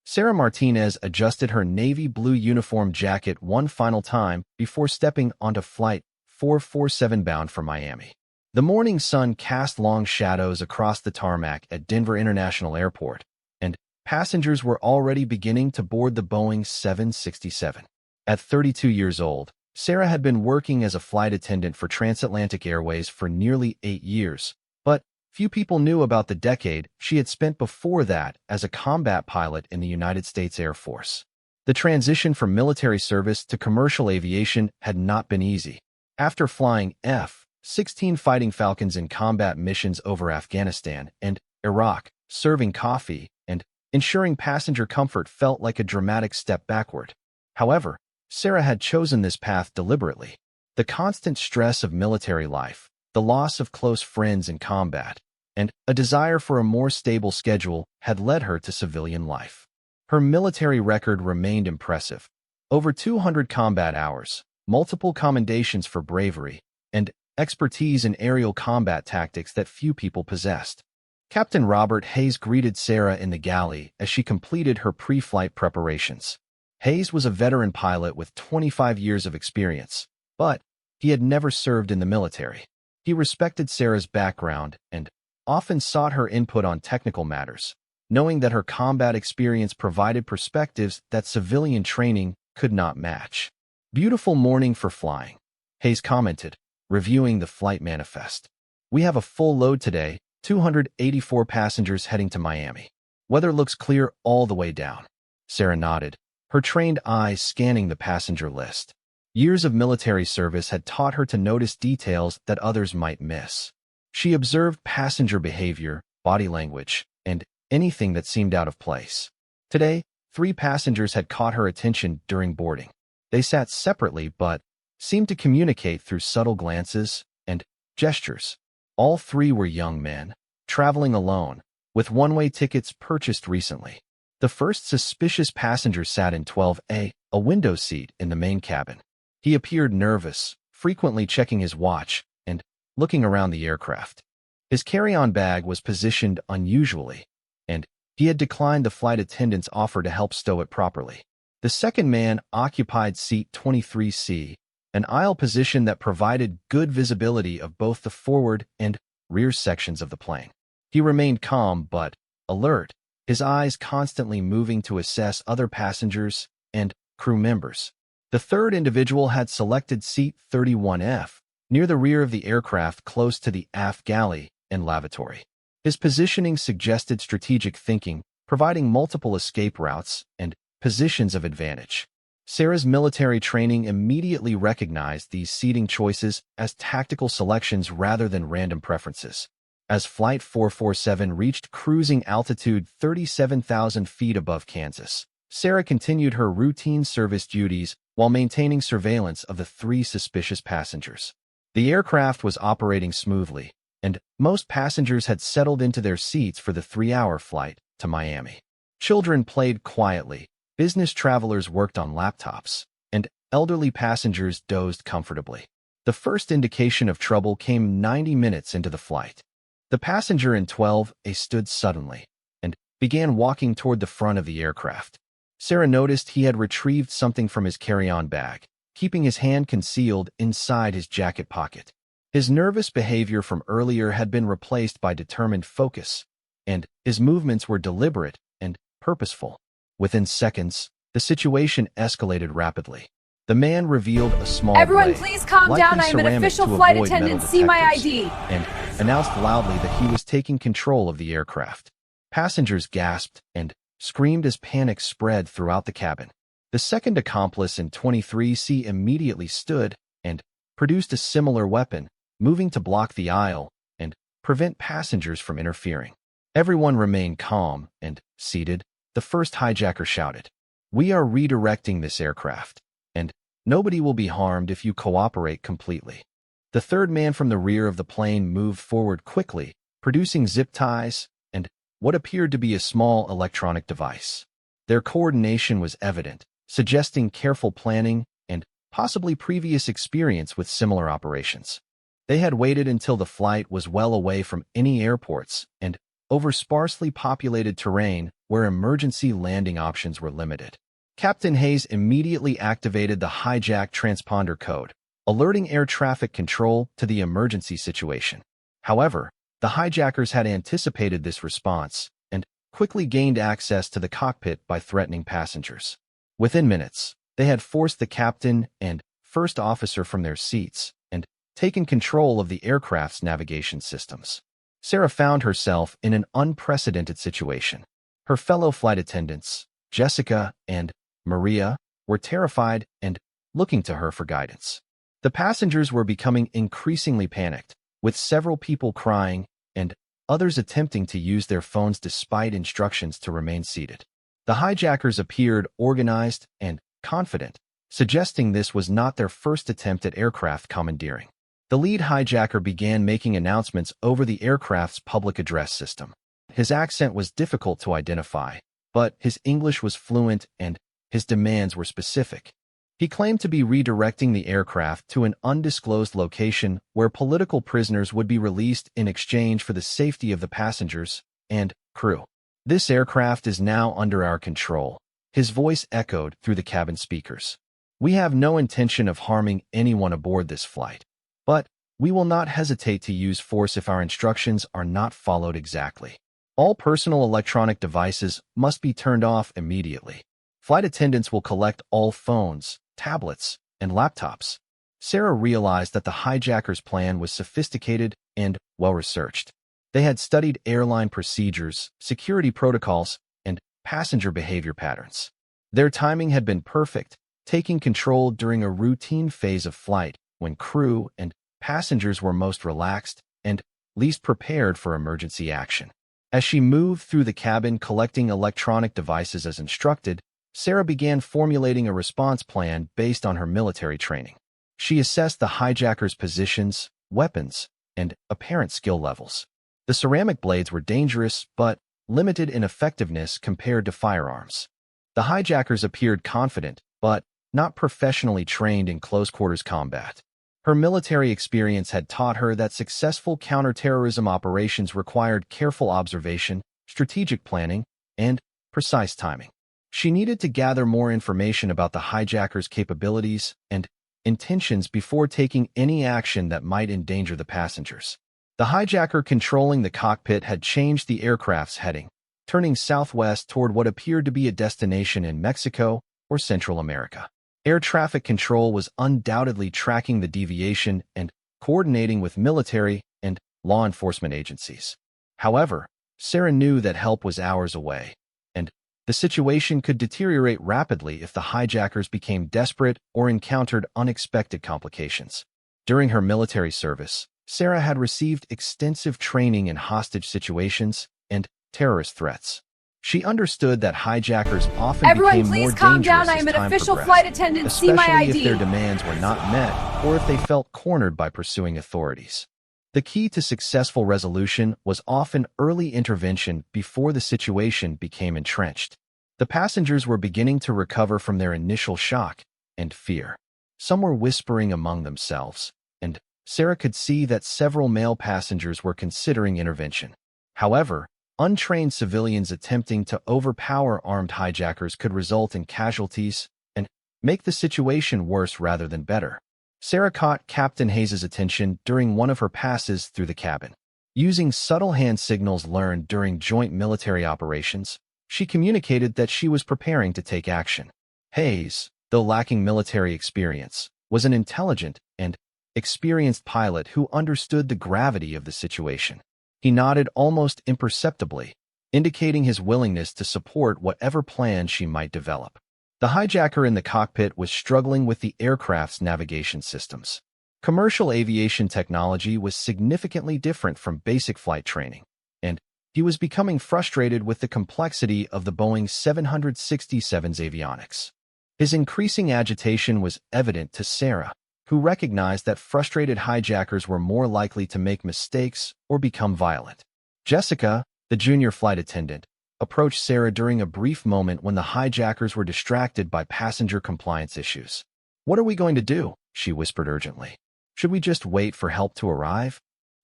Sarah Martinez adjusted her navy blue uniform jacket one final time before stepping onto Flight 447 bound for Miami. The morning sun cast long shadows across the tarmac at Denver International Airport, and passengers were already beginning to board the Boeing 767. At 32 years old, Sarah had been working as a flight attendant for Transatlantic Airways for nearly 8 years, but few people knew about the decade she had spent before that as a combat pilot in the United States Air Force. The transition from military service to commercial aviation had not been easy. After flying F-16 Fighting Falcons in combat missions over Afghanistan and Iraq, serving coffee and ensuring passenger comfort felt like a dramatic step backward. However, Sarah had chosen this path deliberately. The constant stress of military life, the loss of close friends in combat, and a desire for a more stable schedule had led her to civilian life. Her military record remained impressive. Over 200 combat hours, multiple commendations for bravery, and expertise in aerial combat tactics that few people possessed. Captain Robert Hayes greeted Sarah in the galley as she completed her pre-flight preparations. Hayes was a veteran pilot with 25 years of experience, but he had never served in the military. He respected Sarah's background and often sought her input on technical matters, knowing that her combat experience provided perspectives that civilian training could not match. "Beautiful morning for flying," Hayes commented, reviewing the flight manifest. "We have a full load today, 284 passengers heading to Miami. Weather looks clear all the way down." Sarah nodded, her trained eyes scanning the passenger list. Years of military service had taught her to notice details that others might miss. She observed passenger behavior, body language, and anything that seemed out of place. Today, 3 passengers had caught her attention during boarding. They sat separately but seemed to communicate through subtle glances and gestures. All 3 were young men, traveling alone, with one-way tickets purchased recently. The first suspicious passenger sat in 12A, a window seat in the main cabin. He appeared nervous, frequently checking his watch and looking around the aircraft. His carry-on bag was positioned unusually, and he had declined the flight attendant's offer to help stow it properly. The second man occupied seat 23C, an aisle position that provided good visibility of both the forward and rear sections of the plane. He remained calm but alert, his eyes constantly moving to assess other passengers and crew members. The third individual had selected seat 31F, near the rear of the aircraft close to the aft galley and lavatory. His positioning suggested strategic thinking, providing multiple escape routes and positions of advantage. Sarah's military training immediately recognized these seating choices as tactical selections rather than random preferences. As Flight 447 reached cruising altitude 37,000 feet above Kansas, Sarah continued her routine service duties while maintaining surveillance of the 3 suspicious passengers. The aircraft was operating smoothly, and most passengers had settled into their seats for the 3-hour flight to Miami. Children played quietly, business travelers worked on laptops, and elderly passengers dozed comfortably. The first indication of trouble came 90 minutes into the flight. The passenger in 12A stood suddenly and began walking toward the front of the aircraft. Sarah noticed he had retrieved something from his carry-on bag, keeping his hand concealed inside his jacket pocket. His nervous behavior from earlier had been replaced by determined focus, and his movements were deliberate and purposeful. Within seconds, the situation escalated rapidly. The man revealed a small Everyone, blade, please calm likely down. I am an ceramic official to flight avoid metal attendant. See my detectors, ID. and announced loudly that he was taking control of the aircraft. Passengers gasped and screamed as panic spread throughout the cabin. The second accomplice in 23C immediately stood and produced a similar weapon, moving to block the aisle and prevent passengers from interfering. Everyone remained calm and seated. The first hijacker shouted, "We are redirecting this aircraft, and nobody will be harmed if you cooperate completely." The third man from the rear of the plane moved forward quickly, producing zip ties and what appeared to be a small electronic device. Their coordination was evident, suggesting careful planning and possibly previous experience with similar operations. They had waited until the flight was well away from any airports and over sparsely populated terrain where emergency landing options were limited. Captain Hayes immediately activated the hijack transponder code, alerting air traffic control to the emergency situation. However, the hijackers had anticipated this response and quickly gained access to the cockpit by threatening passengers. Within minutes, they had forced the captain and first officer from their seats and taken control of the aircraft's navigation systems. Sarah found herself in an unprecedented situation. Her fellow flight attendants, Jessica and Maria, were terrified and looking to her for guidance. The passengers were becoming increasingly panicked, with several people crying and others attempting to use their phones despite instructions to remain seated. The hijackers appeared organized and confident, suggesting this was not their first attempt at aircraft commandeering. The lead hijacker began making announcements over the aircraft's public address system. His accent was difficult to identify, but his English was fluent and his demands were specific. He claimed to be redirecting the aircraft to an undisclosed location where political prisoners would be released in exchange for the safety of the passengers and crew. "This aircraft is now under our control," his voice echoed through the cabin speakers. "We have no intention of harming anyone aboard this flight, but we will not hesitate to use force if our instructions are not followed exactly. All personal electronic devices must be turned off immediately. Flight attendants will collect all phones, tablets, and laptops." Sarah realized that the hijackers' plan was sophisticated and well-researched. They had studied airline procedures, security protocols, and passenger behavior patterns. Their timing had been perfect, taking control during a routine phase of flight when crew and passengers were most relaxed and least prepared for emergency action. As she moved through the cabin collecting electronic devices as instructed, Sarah began formulating a response plan based on her military training. She assessed the hijackers' positions, weapons, and apparent skill levels. The ceramic blades were dangerous but limited in effectiveness compared to firearms. The hijackers appeared confident but not professionally trained in close-quarters combat. Her military experience had taught her that successful counterterrorism operations required careful observation, strategic planning, and precise timing. She needed to gather more information about the hijackers' capabilities and intentions before taking any action that might endanger the passengers. The hijacker controlling the cockpit had changed the aircraft's heading, turning southwest toward what appeared to be a destination in Mexico or Central America. Air traffic control was undoubtedly tracking the deviation and coordinating with military and law enforcement agencies. However, Sarah knew that help was hours away, and the situation could deteriorate rapidly if the hijackers became desperate or encountered unexpected complications. During her military service, Sarah had received extensive training in hostage situations and terrorist threats. She understood that hijackers often became more dangerous I am as an time official progressed, flight attendant. See my especially ID. if their demands were not met or if they felt cornered by pursuing authorities. The key to successful resolution was often early intervention before the situation became entrenched. The passengers were beginning to recover from their initial shock and fear. Some were whispering among themselves, and Sarah could see that several male passengers were considering intervention. However, untrained civilians attempting to overpower armed hijackers could result in casualties and make the situation worse rather than better. Sarah caught Captain Hayes' attention during one of her passes through the cabin. Using subtle hand signals learned during joint military operations, she communicated that she was preparing to take action. Hayes, though lacking military experience, was an intelligent and experienced pilot who understood the gravity of the situation. He nodded almost imperceptibly, indicating his willingness to support whatever plan she might develop. The hijacker in the cockpit was struggling with the aircraft's navigation systems. Commercial aviation technology was significantly different from basic flight training, and he was becoming frustrated with the complexity of the Boeing 767's avionics. His increasing agitation was evident to Sarah, who recognized that frustrated hijackers were more likely to make mistakes or become violent. Jessica, the junior flight attendant, approached Sarah during a brief moment when the hijackers were distracted by passenger compliance issues. "What are we going to do?" she whispered urgently. "Should we just wait for help to arrive?"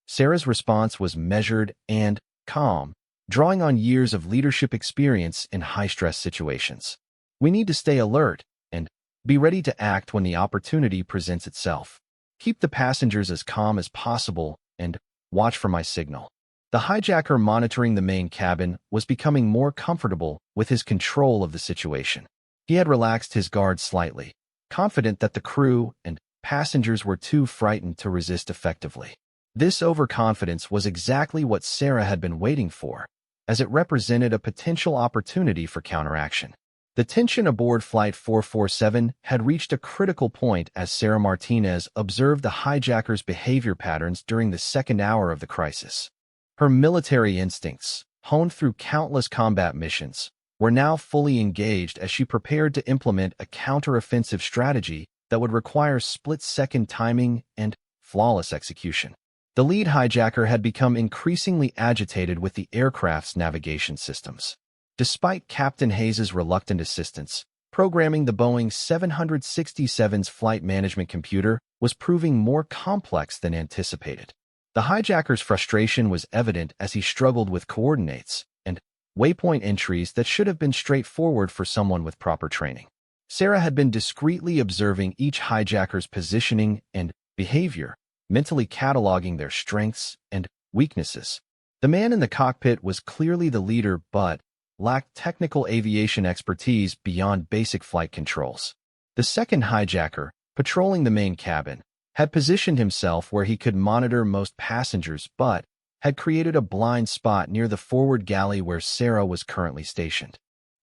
Sarah's response was measured and calm, drawing on years of leadership experience in high-stress situations. We need to stay alert and be ready to act when the opportunity presents itself. Keep the passengers as calm as possible and watch for my signal. The hijacker monitoring the main cabin was becoming more comfortable with his control of the situation. He had relaxed his guard slightly, confident that the crew and passengers were too frightened to resist effectively. This overconfidence was exactly what Sarah had been waiting for, as it represented a potential opportunity for counteraction. The tension aboard Flight 447 had reached a critical point as Sarah Martinez observed the hijackers' behavior patterns during the second hour of the crisis. Her military instincts, honed through countless combat missions, were now fully engaged as she prepared to implement a counteroffensive strategy that would require split-second timing and flawless execution. The lead hijacker had become increasingly agitated with the aircraft's navigation systems. Despite Captain Hayes's reluctant assistance, programming the Boeing 767's flight management computer was proving more complex than anticipated. The hijacker's frustration was evident as he struggled with coordinates and waypoint entries that should have been straightforward for someone with proper training. Sarah had been discreetly observing each hijacker's positioning and behavior, mentally cataloging their strengths and weaknesses. The man in the cockpit was clearly the leader but lacked technical aviation expertise beyond basic flight controls. The second hijacker, patrolling the main cabin, had positioned himself where he could monitor most passengers but had created a blind spot near the forward galley where Sarah was currently stationed.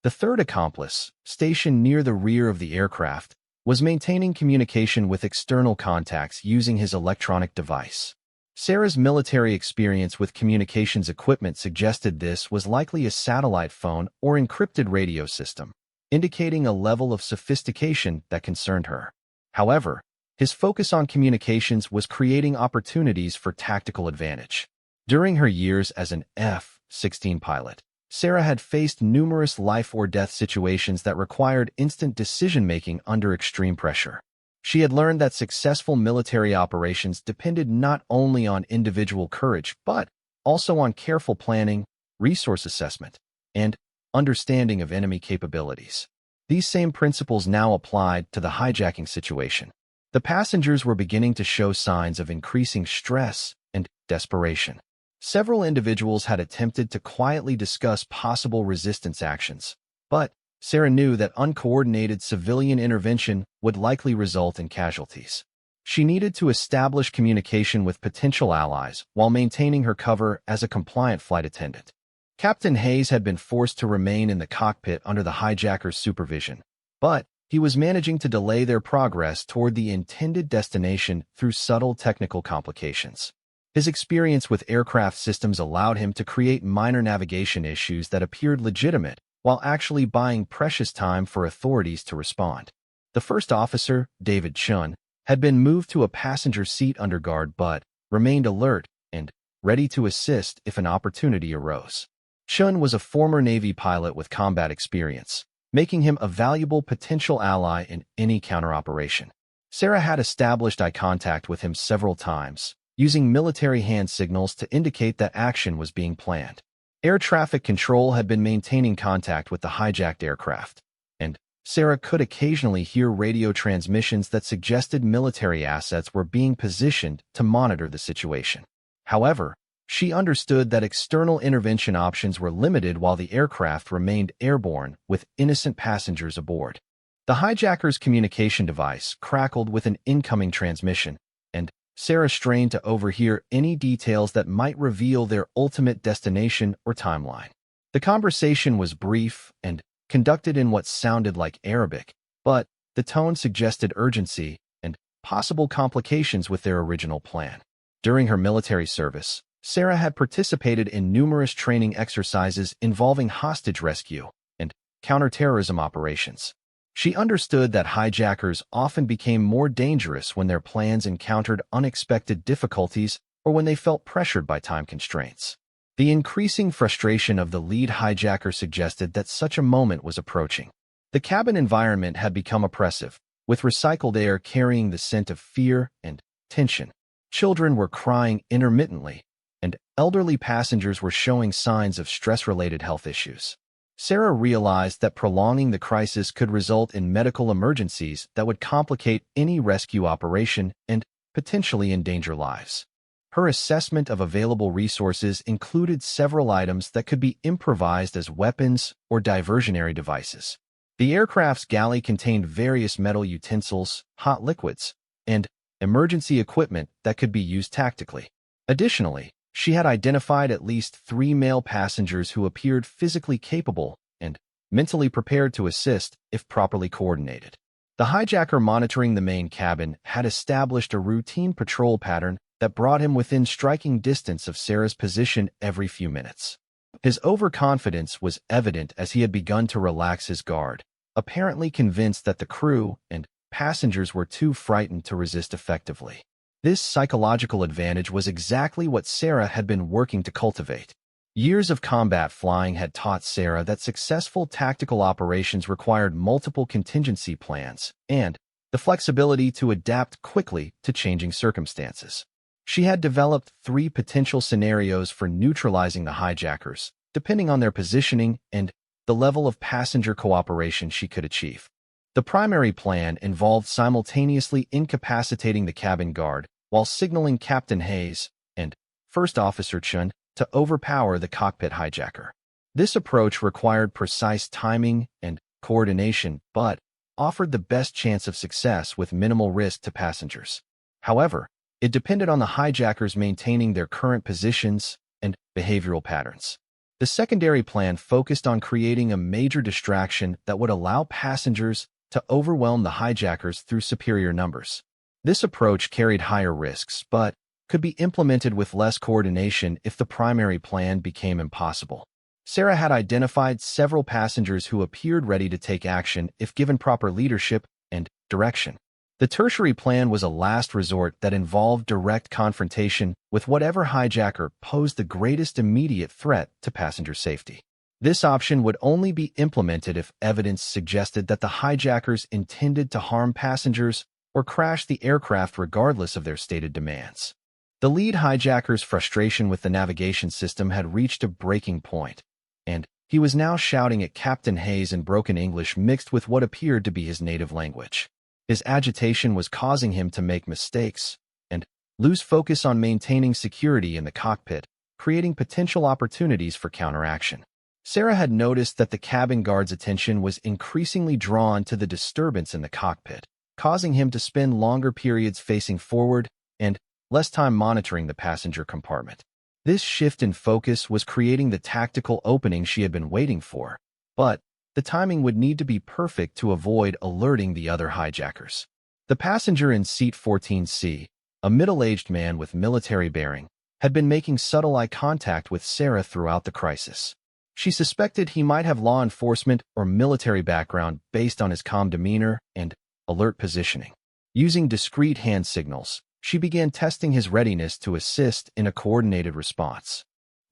The third accomplice, stationed near the rear of the aircraft, was maintaining communication with external contacts using his electronic device. Sarah's military experience with communications equipment suggested this was likely a satellite phone or encrypted radio system, indicating a level of sophistication that concerned her. However, his focus on communications was creating opportunities for tactical advantage. During her years as an F-16 pilot, Sarah had faced numerous life-or-death situations that required instant decision-making under extreme pressure. She had learned that successful military operations depended not only on individual courage but also on careful planning, resource assessment, and understanding of enemy capabilities. These same principles now applied to the hijacking situation. The passengers were beginning to show signs of increasing stress and desperation. Several individuals had attempted to quietly discuss possible resistance actions, but Sarah knew that uncoordinated civilian intervention would likely result in casualties. She needed to establish communication with potential allies while maintaining her cover as a compliant flight attendant. Captain Hayes had been forced to remain in the cockpit under the hijacker's supervision, but he was managing to delay their progress toward the intended destination through subtle technical complications. His experience with aircraft systems allowed him to create minor navigation issues that appeared legitimate while actually buying precious time for authorities to respond. The first officer, David Chun, had been moved to a passenger seat under guard but remained alert and ready to assist if an opportunity arose. Chun was a former Navy pilot with combat experience, making him a valuable potential ally in any counteroperation. Sarah had established eye contact with him several times, using military hand signals to indicate that action was being planned. Air traffic control had been maintaining contact with the hijacked aircraft, and Sarah could occasionally hear radio transmissions that suggested military assets were being positioned to monitor the situation. However, she understood that external intervention options were limited while the aircraft remained airborne with innocent passengers aboard. The hijacker's communication device crackled with an incoming transmission, and Sarah strained to overhear any details that might reveal their ultimate destination or timeline. The conversation was brief and conducted in what sounded like Arabic, but the tone suggested urgency and possible complications with their original plan. During her military service, Sarah had participated in numerous training exercises involving hostage rescue and counterterrorism operations. She understood that hijackers often became more dangerous when their plans encountered unexpected difficulties or when they felt pressured by time constraints. The increasing frustration of the lead hijacker suggested that such a moment was approaching. The cabin environment had become oppressive, with recycled air carrying the scent of fear and tension. Children were crying intermittently, and elderly passengers were showing signs of stress-related health issues. Sarah realized that prolonging the crisis could result in medical emergencies that would complicate any rescue operation and potentially endanger lives. Her assessment of available resources included several items that could be improvised as weapons or diversionary devices. The aircraft's galley contained various metal utensils, hot liquids, and emergency equipment that could be used tactically. Additionally, she had identified at least 3 male passengers who appeared physically capable and mentally prepared to assist if properly coordinated. The hijacker monitoring the main cabin had established a routine patrol pattern that brought him within striking distance of Sarah's position every few minutes. His overconfidence was evident as he had begun to relax his guard, apparently convinced that the crew and passengers were too frightened to resist effectively. This psychological advantage was exactly what Sarah had been working to cultivate. Years of combat flying had taught Sarah that successful tactical operations required multiple contingency plans and the flexibility to adapt quickly to changing circumstances. She had developed 3 potential scenarios for neutralizing the hijackers, depending on their positioning and the level of passenger cooperation she could achieve. The primary plan involved simultaneously incapacitating the cabin guard while signaling Captain Hayes and First Officer Chun to overpower the cockpit hijacker. This approach required precise timing and coordination, but offered the best chance of success with minimal risk to passengers. However, it depended on the hijackers maintaining their current positions and behavioral patterns. The secondary plan focused on creating a major distraction that would allow passengers to overwhelm the hijackers through superior numbers. This approach carried higher risks, but could be implemented with less coordination if the primary plan became impossible. Sarah had identified several passengers who appeared ready to take action if given proper leadership and direction. The tertiary plan was a last resort that involved direct confrontation with whatever hijacker posed the greatest immediate threat to passenger safety. This option would only be implemented if evidence suggested that the hijackers intended to harm passengers or crash the aircraft regardless of their stated demands. The lead hijacker's frustration with the navigation system had reached a breaking point, and he was now shouting at Captain Hayes in broken English mixed with what appeared to be his native language. His agitation was causing him to make mistakes and lose focus on maintaining security in the cockpit, creating potential opportunities for counteraction. Sarah had noticed that the cabin guard's attention was increasingly drawn to the disturbance in the cockpit, causing him to spend longer periods facing forward and less time monitoring the passenger compartment. This shift in focus was creating the tactical opening she had been waiting for, but the timing would need to be perfect to avoid alerting the other hijackers. The passenger in seat 14C, a middle-aged man with military bearing, had been making subtle eye contact with Sarah throughout the crisis. She suspected he might have law enforcement or military background based on his calm demeanor and alert positioning. Using discreet hand signals, she began testing his readiness to assist in a coordinated response.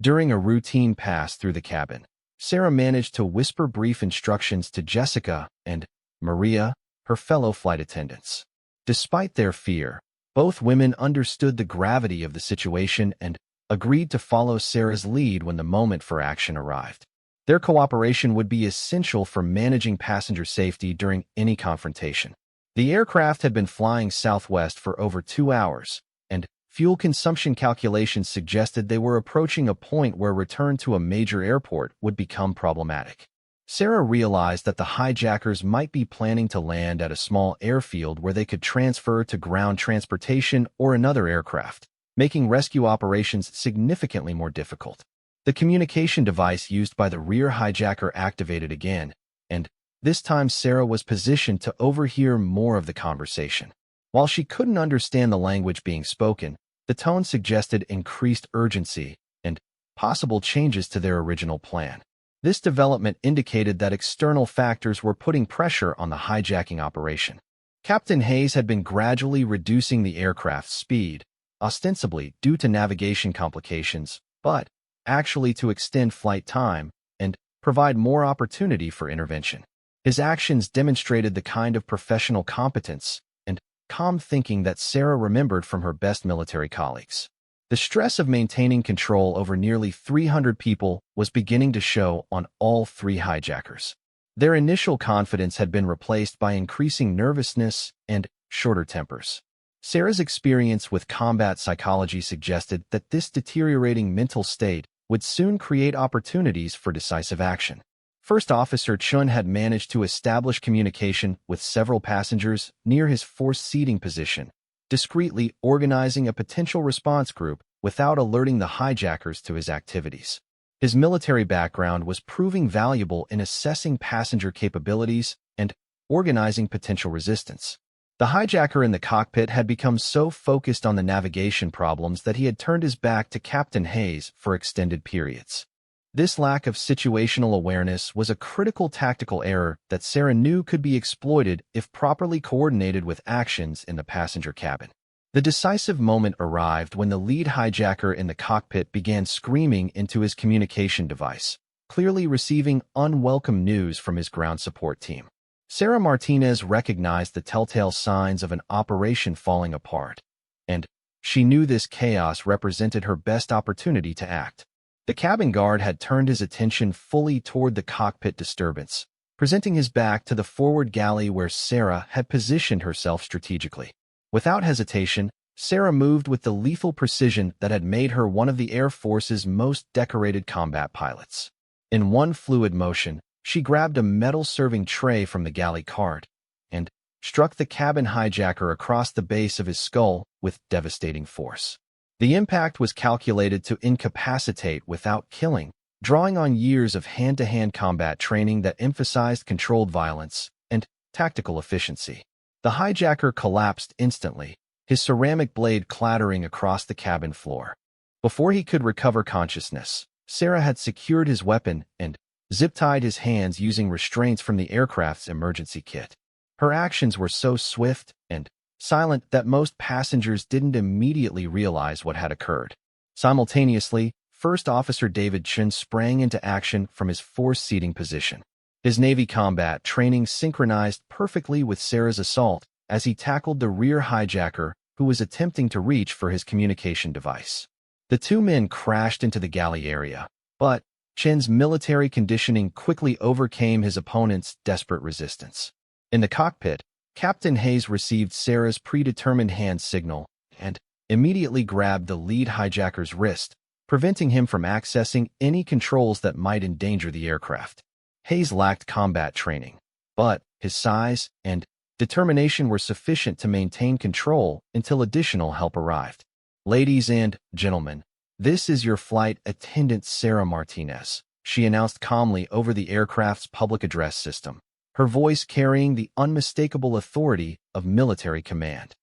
During a routine pass through the cabin, Sarah managed to whisper brief instructions to Jessica and Maria, her fellow flight attendants. Despite their fear, both women understood the gravity of the situation and agreed to follow Sarah's lead when the moment for action arrived. Their cooperation would be essential for managing passenger safety during any confrontation. The aircraft had been flying southwest for over 2 hours, and fuel consumption calculations suggested they were approaching a point where return to a major airport would become problematic. Sarah realized that the hijackers might be planning to land at a small airfield where they could transfer to ground transportation or another aircraft, making rescue operations significantly more difficult. The communication device used by the rear hijacker activated again, and this time Sarah was positioned to overhear more of the conversation. While she couldn't understand the language being spoken, the tone suggested increased urgency and possible changes to their original plan. This development indicated that external factors were putting pressure on the hijacking operation. Captain Hayes had been gradually reducing the aircraft's speed, ostensibly due to navigation complications, but actually to extend flight time and provide more opportunity for intervention. His actions demonstrated the kind of professional competence and calm thinking that Sarah remembered from her best military colleagues. The stress of maintaining control over nearly 300 people was beginning to show on all three hijackers. Their initial confidence had been replaced by increasing nervousness and shorter tempers. Sarah's experience with combat psychology suggested that this deteriorating mental state would soon create opportunities for decisive action. First Officer Chun had managed to establish communication with several passengers near his forced seating position, discreetly organizing a potential response group without alerting the hijackers to his activities. His military background was proving valuable in assessing passenger capabilities and organizing potential resistance. The hijacker in the cockpit had become so focused on the navigation problems that he had turned his back to Captain Hayes for extended periods. This lack of situational awareness was a critical tactical error that Sarah knew could be exploited if properly coordinated with actions in the passenger cabin. The decisive moment arrived when the lead hijacker in the cockpit began screaming into his communication device, clearly receiving unwelcome news from his ground support team. Sarah Martinez recognized the telltale signs of an operation falling apart, and she knew this chaos represented her best opportunity to act. The cabin guard had turned his attention fully toward the cockpit disturbance, presenting his back to the forward galley where Sarah had positioned herself strategically. Without hesitation, Sarah moved with the lethal precision that had made her one of the Air Force's most decorated combat pilots. In one fluid motion, she grabbed a metal-serving tray from the galley cart and struck the cabin hijacker across the base of his skull with devastating force. The impact was calculated to incapacitate without killing, drawing on years of hand-to-hand combat training that emphasized controlled violence and tactical efficiency. The hijacker collapsed instantly, his ceramic blade clattering across the cabin floor. Before he could recover consciousness, Sarah had secured his weapon and zip-tied his hands using restraints from the aircraft's emergency kit. Her actions were so swift and silent that most passengers didn't immediately realize what had occurred. Simultaneously, First Officer David Chun sprang into action from his forced seating position. His Navy combat training synchronized perfectly with Sarah's assault as he tackled the rear hijacker who was attempting to reach for his communication device. The two men crashed into the galley area, but Chen's military conditioning quickly overcame his opponent's desperate resistance. In the cockpit, Captain Hayes received Sarah's predetermined hand signal and immediately grabbed the lead hijacker's wrist, preventing him from accessing any controls that might endanger the aircraft. Hayes lacked combat training, but his size and determination were sufficient to maintain control until additional help arrived. "Ladies and gentlemen, this is your flight attendant Sarah Martinez," she announced calmly over the aircraft's public address system, her voice carrying the unmistakable authority of military command.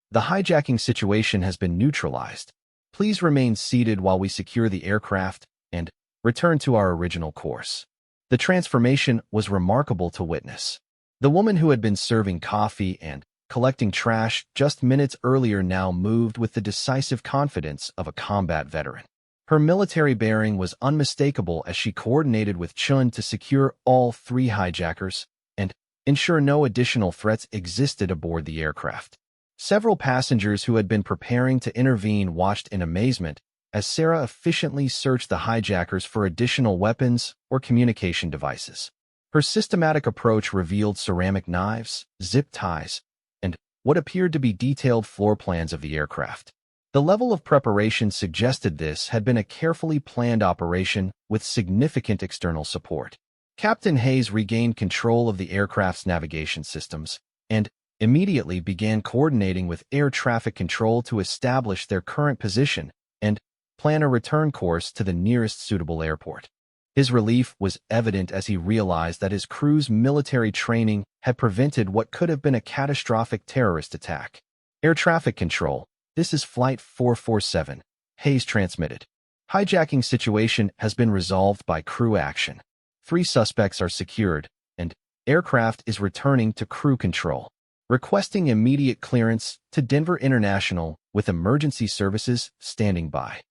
"The hijacking situation has been neutralized. Please remain seated while we secure the aircraft and return to our original course." The transformation was remarkable to witness. The woman who had been serving coffee and collecting trash just minutes earlier now moved with the decisive confidence of a combat veteran. Her military bearing was unmistakable as she coordinated with Chun to secure all three hijackers and ensure no additional threats existed aboard the aircraft. Several passengers who had been preparing to intervene watched in amazement as Sarah efficiently searched the hijackers for additional weapons or communication devices. Her systematic approach revealed ceramic knives, zip ties, and what appeared to be detailed floor plans of the aircraft. The level of preparation suggested this had been a carefully planned operation with significant external support. Captain Hayes regained control of the aircraft's navigation systems and immediately began coordinating with air traffic control to establish their current position and plan a return course to the nearest suitable airport. His relief was evident as he realized that his crew's military training had prevented what could have been a catastrophic terrorist attack. "Air traffic control, this is Flight 447, Hayes transmitted. Hijacking situation has been resolved by crew action. 3 suspects are secured, and aircraft is returning to crew control. Requesting immediate clearance to Denver International with emergency services standing by."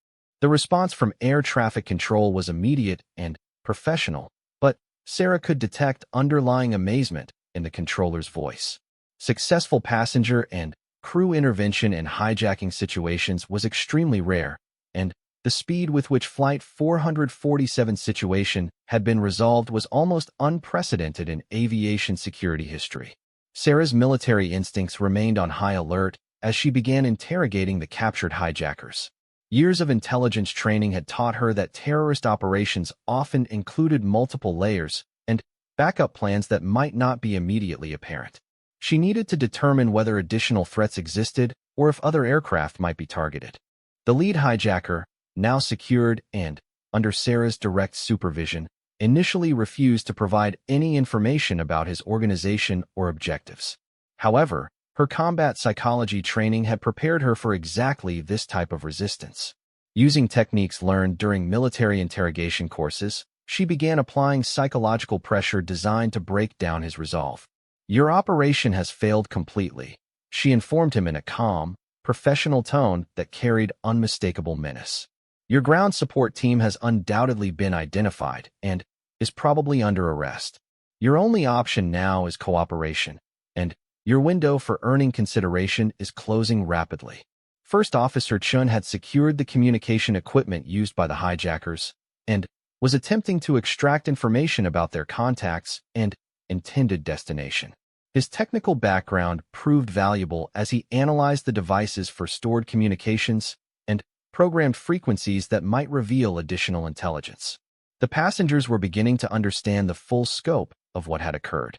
The response from air traffic control was immediate and professional, but Sarah could detect underlying amazement in the controller's voice. Successful passenger and crew intervention in hijacking situations was extremely rare, and the speed with which Flight 447's situation had been resolved was almost unprecedented in aviation security history. Sarah's military instincts remained on high alert as she began interrogating the captured hijackers. Years of intelligence training had taught her that terrorist operations often included multiple layers and backup plans that might not be immediately apparent. She needed to determine whether additional threats existed or if other aircraft might be targeted. The lead hijacker, now secured and under Sarah's direct supervision, initially refused to provide any information about his organization or objectives. However, her combat psychology training had prepared her for exactly this type of resistance. Using techniques learned during military interrogation courses, she began applying psychological pressure designed to break down his resolve. "Your operation has failed completely," she informed him in a calm, professional tone that carried unmistakable menace. "Your ground support team has undoubtedly been identified and is probably under arrest. Your only option now is cooperation, and your window for earning consideration is closing rapidly." First Officer Chun had secured the communication equipment used by the hijackers and was attempting to extract information about their contacts and intended destination. His technical background proved valuable as he analyzed the devices for stored communications and programmed frequencies that might reveal additional intelligence. The passengers were beginning to understand the full scope of what had occurred.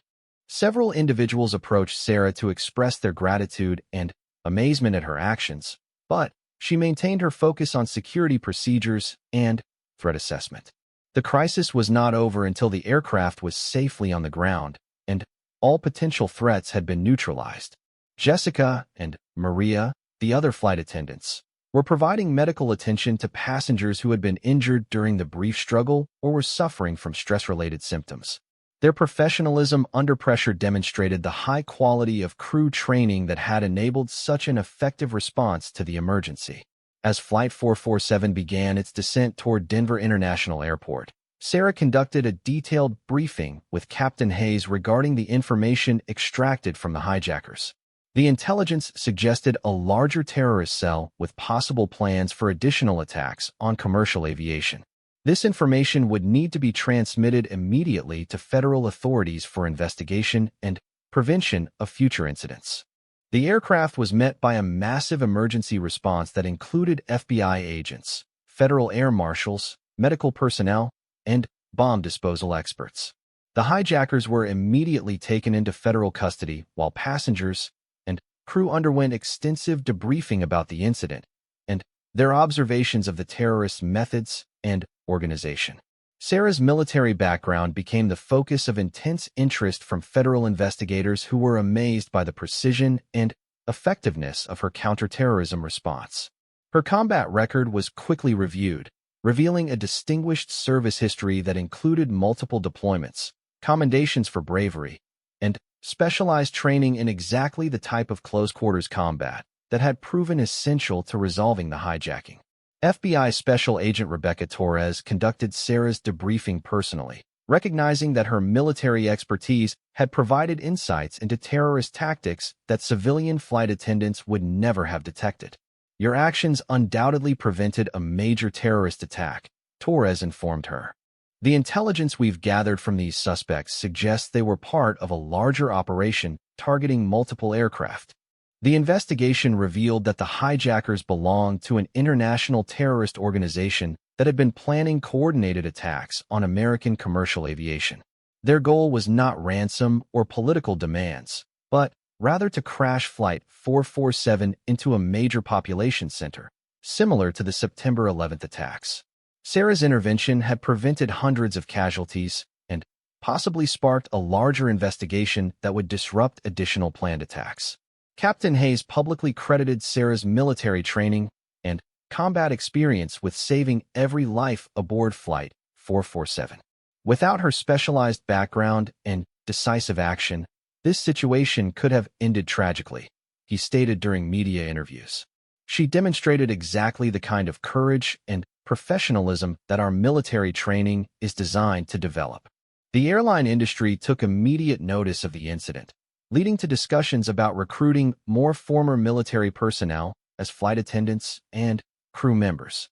Several individuals approached Sarah to express their gratitude and amazement at her actions, but she maintained her focus on security procedures and threat assessment. The crisis was not over until the aircraft was safely on the ground and all potential threats had been neutralized. Jessica and Maria, the other flight attendants, were providing medical attention to passengers who had been injured during the brief struggle or were suffering from stress-related symptoms. Their professionalism under pressure demonstrated the high quality of crew training that had enabled such an effective response to the emergency. As Flight 447 began its descent toward Denver International Airport, Sarah conducted a detailed briefing with Captain Hayes regarding the information extracted from the hijackers. The intelligence suggested a larger terrorist cell with possible plans for additional attacks on commercial aviation. This information would need to be transmitted immediately to federal authorities for investigation and prevention of future incidents. The aircraft was met by a massive emergency response that included FBI agents, federal air marshals, medical personnel, and bomb disposal experts. The hijackers were immediately taken into federal custody while passengers and crew underwent extensive debriefing about the incident and their observations of the terrorists' methods and organization. Sarah's military background became the focus of intense interest from federal investigators who were amazed by the precision and effectiveness of her counterterrorism response. Her combat record was quickly reviewed, revealing a distinguished service history that included multiple deployments, commendations for bravery, and specialized training in exactly the type of close-quarters combat that had proven essential to resolving the hijacking. FBI Special Agent Rebecca Torres conducted Sarah's debriefing personally, recognizing that her military expertise had provided insights into terrorist tactics that civilian flight attendants would never have detected. "Your actions undoubtedly prevented a major terrorist attack," Torres informed her. "The intelligence we've gathered from these suspects suggests they were part of a larger operation targeting multiple aircraft. The investigation revealed that the hijackers belonged to an international terrorist organization that had been planning coordinated attacks on American commercial aviation. Their goal was not ransom or political demands, but rather to crash Flight 447 into a major population center, similar to the September 11th attacks. Sarah's intervention had prevented hundreds of casualties and possibly sparked a larger investigation that would disrupt additional planned attacks. Captain Hayes publicly credited Sarah's military training and combat experience with saving every life aboard Flight 447. Without her specialized background and decisive action, this situation could have ended tragically, he stated during media interviews. She demonstrated exactly the kind of courage and professionalism that our military training is designed to develop. The airline industry took immediate notice of the incident, leading to discussions about recruiting more former military personnel as flight attendants and crew members.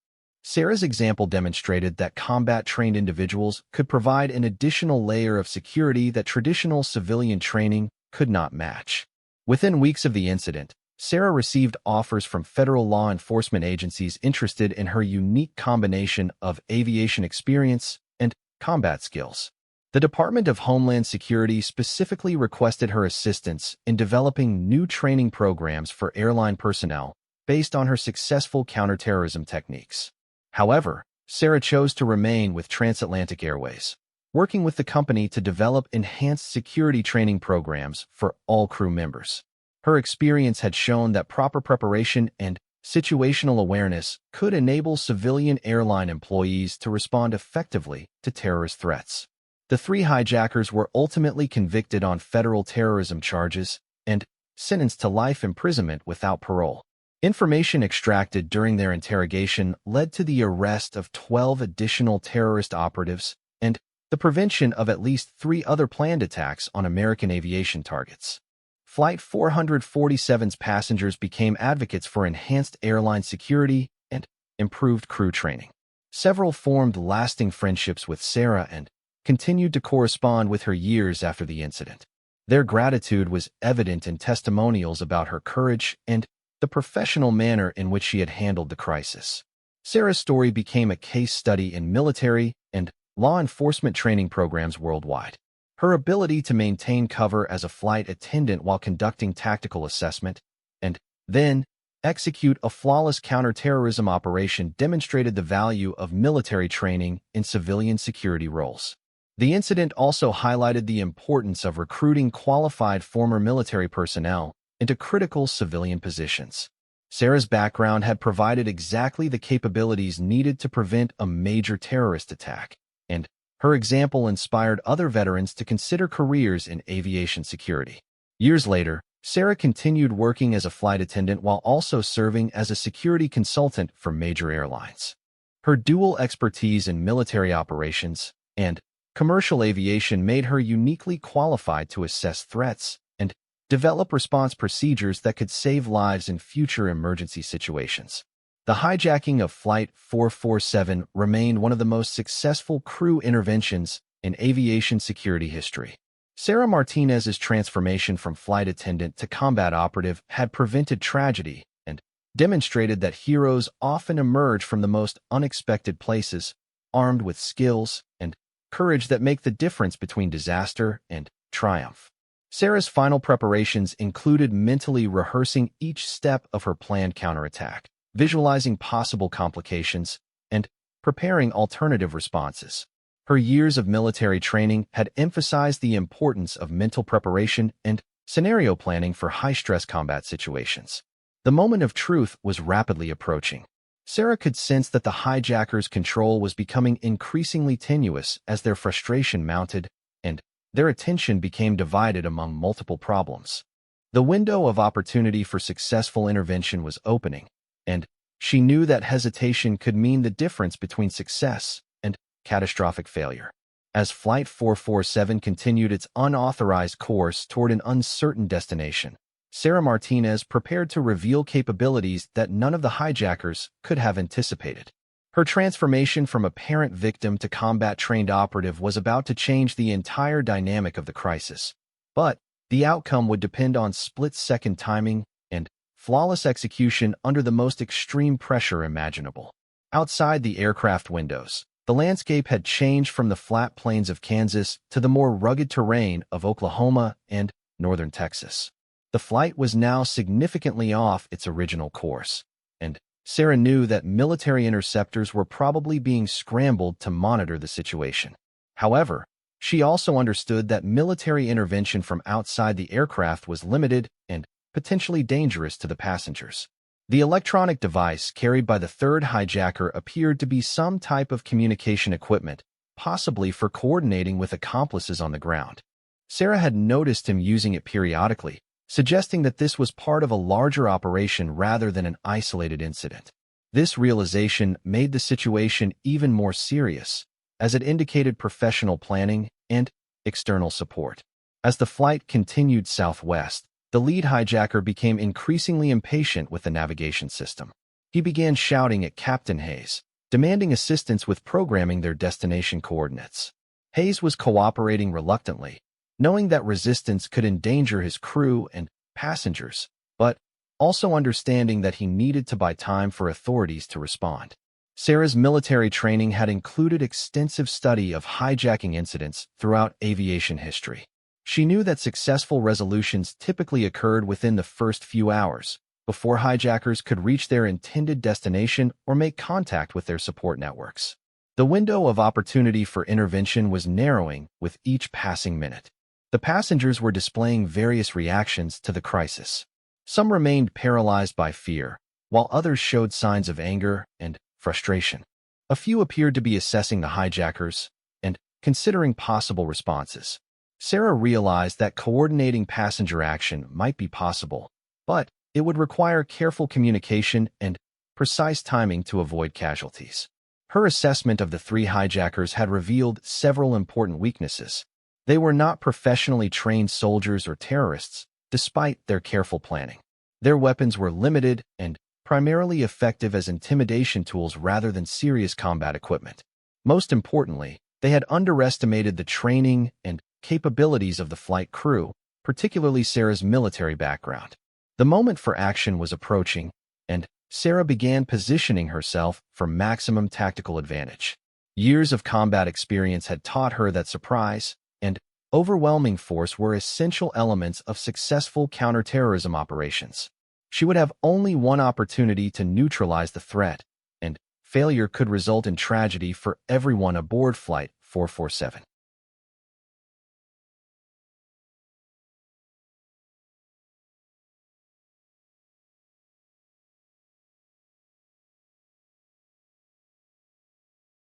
Sarah's example demonstrated that combat-trained individuals could provide an additional layer of security that traditional civilian training could not match. Within weeks of the incident, Sarah received offers from federal law enforcement agencies interested in her unique combination of aviation experience and combat skills. The Department of Homeland Security specifically requested her assistance in developing new training programs for airline personnel based on her successful counterterrorism techniques. However, Sarah chose to remain with Transatlantic Airways, working with the company to develop enhanced security training programs for all crew members. Her experience had shown that proper preparation and situational awareness could enable civilian airline employees to respond effectively to terrorist threats. The three hijackers were ultimately convicted on federal terrorism charges and sentenced to life imprisonment without parole. Information extracted during their interrogation led to the arrest of 12 additional terrorist operatives and the prevention of at least 3 other planned attacks on American aviation targets. Flight 447's passengers became advocates for enhanced airline security and improved crew training. Several formed lasting friendships with Sarah and continued to correspond with her years after the incident. Their gratitude was evident in testimonials about her courage and the professional manner in which she had handled the crisis. Sarah's story became a case study in military and law enforcement training programs worldwide. Her ability to maintain cover as a flight attendant while conducting tactical assessment and then execute a flawless counterterrorism operation demonstrated the value of military training in civilian security roles. The incident also highlighted the importance of recruiting qualified former military personnel into critical civilian positions. Sarah's background had provided exactly the capabilities needed to prevent a major terrorist attack, and her example inspired other veterans to consider careers in aviation security. Years later, Sarah continued working as a flight attendant while also serving as a security consultant for major airlines. Her dual expertise in military operations and commercial aviation made her uniquely qualified to assess threats and develop response procedures that could save lives in future emergency situations. The hijacking of Flight 447 remained one of the most successful crew interventions in aviation security history. Sarah Martinez's transformation from flight attendant to combat operative had prevented tragedy and demonstrated that heroes often emerge from the most unexpected places, armed with skills and courage that make the difference between disaster and triumph. Sarah's final preparations included mentally rehearsing each step of her planned counterattack, visualizing possible complications, and preparing alternative responses. Her years of military training had emphasized the importance of mental preparation and scenario planning for high-stress combat situations. The moment of truth was rapidly approaching. Sarah could sense that the hijackers' control was becoming increasingly tenuous as their frustration mounted and their attention became divided among multiple problems. The window of opportunity for successful intervention was opening, and she knew that hesitation could mean the difference between success and catastrophic failure. As Flight 447 continued its unauthorized course toward an uncertain destination, Sarah Martinez prepared to reveal capabilities that none of the hijackers could have anticipated. Her transformation from apparent victim to combat-trained operative was about to change the entire dynamic of the crisis, but the outcome would depend on split-second timing and flawless execution under the most extreme pressure imaginable. Outside the aircraft windows, the landscape had changed from the flat plains of Kansas to the more rugged terrain of Oklahoma and northern Texas. The flight was now significantly off its original course, and Sarah knew that military interceptors were probably being scrambled to monitor the situation. However, she also understood that military intervention from outside the aircraft was limited and potentially dangerous to the passengers. The electronic device carried by the third hijacker appeared to be some type of communication equipment, possibly for coordinating with accomplices on the ground. Sarah had noticed him using it periodically, suggesting that this was part of a larger operation rather than an isolated incident. This realization made the situation even more serious, as it indicated professional planning and external support. As the flight continued southwest, the lead hijacker became increasingly impatient with the navigation system. He began shouting at Captain Hayes, demanding assistance with programming their destination coordinates. Hayes was cooperating reluctantly, knowing that resistance could endanger his crew and passengers, but also understanding that he needed to buy time for authorities to respond. Sarah's military training had included extensive study of hijacking incidents throughout aviation history. She knew that successful resolutions typically occurred within the first few hours, before hijackers could reach their intended destination or make contact with their support networks. The window of opportunity for intervention was narrowing with each passing minute. The passengers were displaying various reactions to the crisis. Some remained paralyzed by fear, while others showed signs of anger and frustration. A few appeared to be assessing the hijackers and considering possible responses. Sarah realized that coordinating passenger action might be possible, but it would require careful communication and precise timing to avoid casualties. Her assessment of the three hijackers had revealed several important weaknesses. They were not professionally trained soldiers or terrorists, despite their careful planning. Their weapons were limited and primarily effective as intimidation tools rather than serious combat equipment. Most importantly, they had underestimated the training and capabilities of the flight crew, particularly Sarah's military background. The moment for action was approaching, and Sarah began positioning herself for maximum tactical advantage. Years of combat experience had taught her that surprise and overwhelming force were essential elements of successful counterterrorism operations. She would have only one opportunity to neutralize the threat, and failure could result in tragedy for everyone aboard Flight 447.